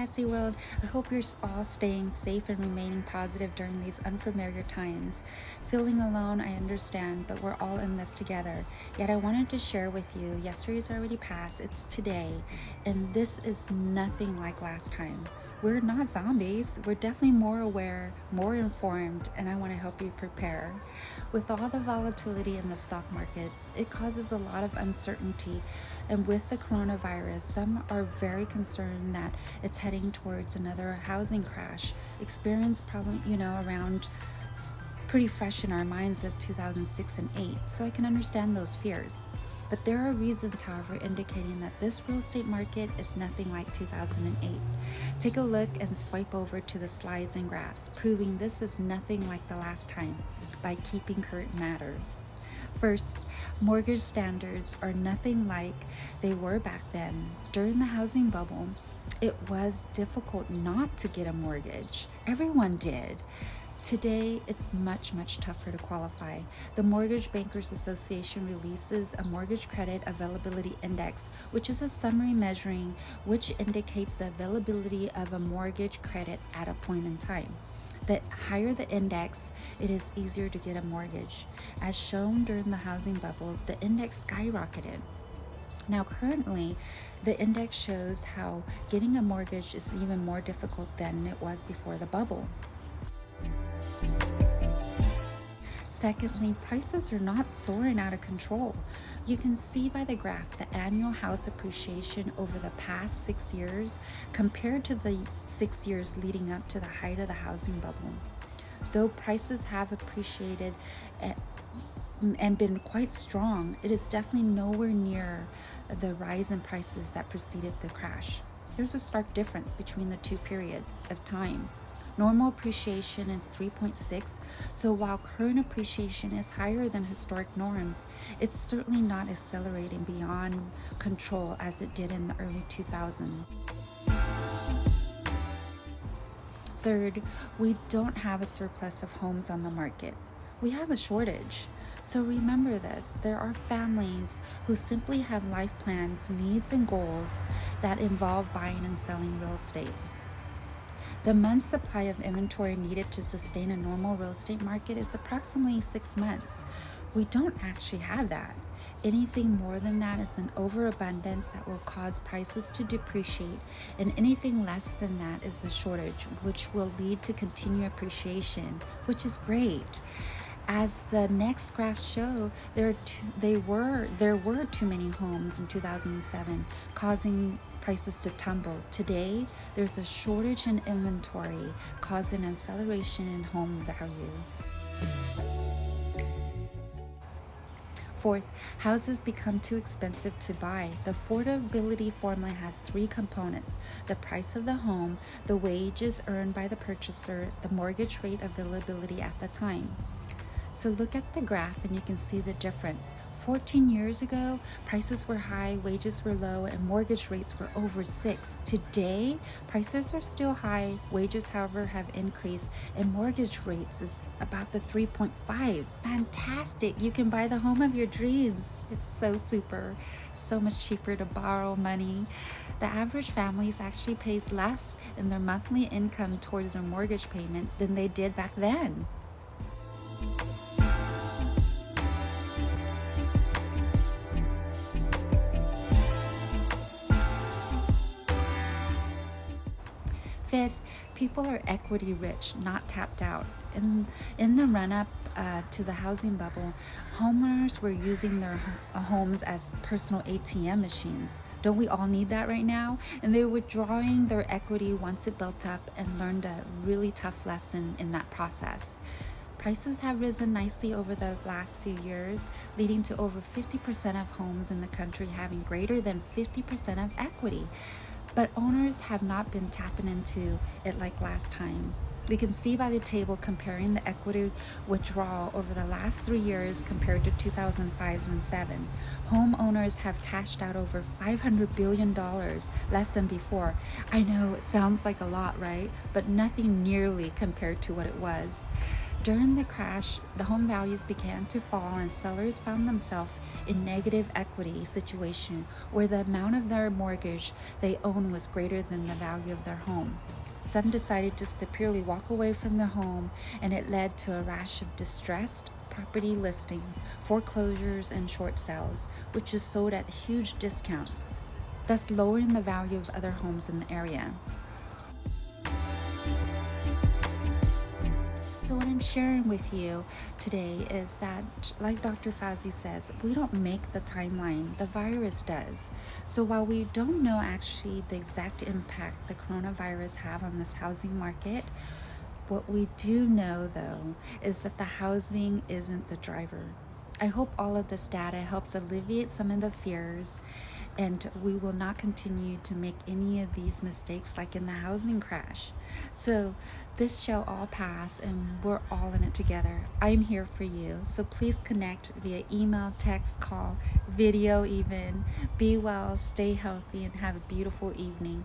Sassy World. I hope you're all staying safe and remaining positive during these unfamiliar times. Feeling alone, I understand, but we're all in this together. Yet I wanted to share with you, yesterday's already past, it's today, and this is nothing like last time. We're not zombies. We're definitely more aware, more informed, and I want to help you prepare. With all the volatility in the stock market, it causes a lot of uncertainty. And with the coronavirus, some are very concerned that it's heading towards another housing crash. Experience probably, around pretty fresh in our minds of 2006 and 8, so I can understand those fears. But there are reasons, however, indicating that this real estate market is nothing like 2008. Take a look and swipe over to the slides and graphs, proving this is nothing like the last time by keeping current matters. First, mortgage standards are nothing like they were back then. During the housing bubble, it was difficult not to get a mortgage. Everyone did. Today, it's much, much tougher to qualify. The Mortgage Bankers Association releases a mortgage credit availability index, which is a summary measuring which indicates the availability of a mortgage credit at a point in time. The higher the index, it is easier to get a mortgage. As shown during the housing bubble, the index skyrocketed. Now currently, the index shows how getting a mortgage is even more difficult than it was before the bubble. Secondly, prices are not soaring out of control. You can see by the graph the annual house appreciation over the past 6 years compared to the 6 years leading up to the height of the housing bubble. Though prices have appreciated and been quite strong, it is definitely nowhere near the rise in prices that preceded the crash. There's a stark difference between the two periods of time. Normal appreciation is 3.6, so while current appreciation is higher than historic norms, it's certainly not accelerating beyond control as it did in the early 2000s. Third, we don't have a surplus of homes on the market. We have a shortage. So remember this, there are families who simply have life plans, needs, and goals that involve buying and selling real estate. The month's supply of inventory needed to sustain a normal real estate market is approximately 6 months. We don't actually have that. Anything more than that is an overabundance that will cause prices to depreciate, and anything less than that is the shortage, which will lead to continued appreciation, which is great. As the next graphs show, there were too many homes in 2007, causing prices to tumble. Today, there's a shortage in inventory, causing acceleration in home values. Fourth, houses become too expensive to buy. The affordability formula has 3 components: the price of the home, the wages earned by the purchaser, the mortgage rate availability at the time. So look at the graph and you can see the difference. 14 years ago, prices were high, wages were low, and mortgage rates were over 6. Today, prices are still high, wages, however, have increased, and mortgage rates is about the 3.5. Fantastic! You can buy the home of your dreams. It's so super, so much cheaper to borrow money. The average family actually pays less in their monthly income towards their mortgage payment than they did back then. Fifth, people are equity rich, not tapped out. In the run-up to the housing bubble, homeowners were using their homes as personal ATM machines. Don't we all need that right now? And they were withdrawing their equity once it built up and learned a really tough lesson in that process. Prices have risen nicely over the last few years, leading to over 50% of homes in the country having greater than 50% of equity. But owners have not been tapping into it like last time. We can see by the table comparing the equity withdrawal over the last 3 years compared to 2005 and 7. Homeowners have cashed out over $500 billion less than before. I know it sounds like a lot, right? But nothing nearly compared to what it was. During the crash, the home values began to fall and sellers found themselves in negative equity situation where the amount of their mortgage they own was greater than the value of their home. Some decided just to purely walk away from the home, and it led to a rash of distressed property listings, foreclosures, and short sales, which is sold at huge discounts, thus lowering the value of other homes in the area. So what I'm sharing with you today is that, like Dr. Fauci says, we don't make the timeline, the virus does. So while we don't know actually the exact impact the coronavirus have on this housing market, what we do know though is that the housing isn't the driver. I hope all of this data helps alleviate some of the fears, and we will not continue to make any of these mistakes like in the housing crash. So this shall all pass, and we're all in it together. I'm here for you, so please connect via email, text, call, video even. Be well, stay healthy, and have a beautiful evening.